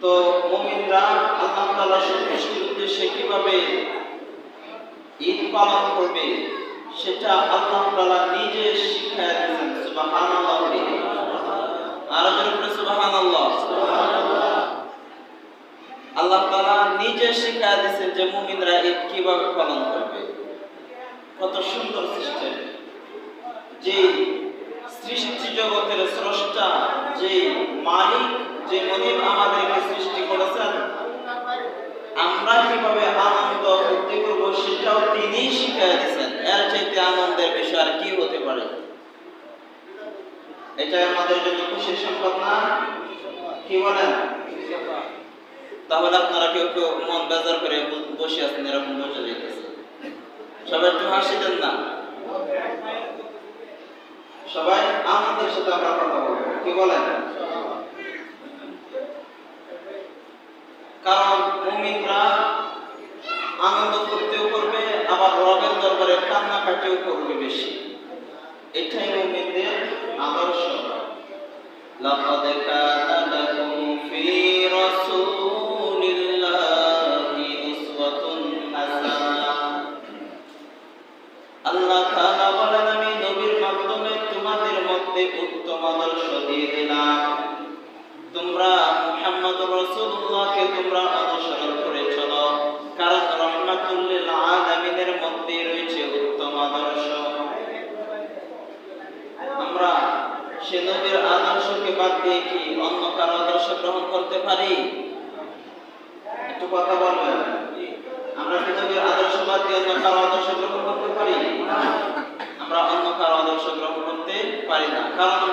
তো মুমিনরা আল্লাহ তাআলার সন্তুষ্টির উদ্দেশ্যে কিভাবে ঈদ পালন করবে সেটা আল্লাহ তাআলা নিজে শিখিয়ে দিয়েছেন। সুবহানাল্লাহ। আর জোরে সুবহানাল্লাহ। আল্লাহ তাআলা নিজে শিখিয়ে দিয়েছেন যে মুমিনরা ঈদ কিভাবে পালন করবে। কত সুন্দর সিস্টেম! যে সৃষ্টি জগতের স্রষ্টা, যে মালিক, যে মনিব আমাদেরকে সৃষ্টি করেছেন, আমরা কিভাবে আনন্দ করতে করব সেটাও তিনি শিখিয়ে দিয়েছেন। এর চাইতে আনন্দের বিষয় আর কি হতে পারে? এটা আমাদের জন্য খুশির সংবাদ না? কি বলেন? তাহলে আপনারা কেউ কেউ মন বেজার করে বসে আছেন, এরকম বোঝা যাইতেছে। সবাই একটু হাসি দেন না। সবাই আনন্দের সাথে আমরা কথা বলবো, কি বলেন? কারণ মুমিনরা আনন্দ করতেও করবে, আবার রবের দরবারে কান্নাকাটিও করবে বেশি। এটাই মুমিনদের আদর্শ। লাকাদ কানা লাকুম ফি রাসূলিল্লাহি উসওয়াতুন হাসানাহ। আল্লাহ তাআলা বলেন, আমি নবীর মাধ্যমে তোমাদের মধ্যে উত্তম আদর্শ দিয়ে দিলাম। তোমরা মুহাম্মদুর রাসূলুল্লাহকে তোমরা অনুসরণ করে চলো, কারণ রাহমাতুল লিল আলামিনের মধ্যে রয়েছে উত্তম আদর্শ। আমরা সে নবীর আদর্শকে বাদ দিয়ে কি অন্য কারো আদর্শ গ্রহণ করতে পারি? একটু কথা বলবেন। আমরা কি নবীর আদর্শ বাদ দিয়ে অন্য কারো আদর্শ গ্রহণ করতে পারি? আমরা অন্য কারো আদর্শ গ্রহণ করতে পারি না, কারণ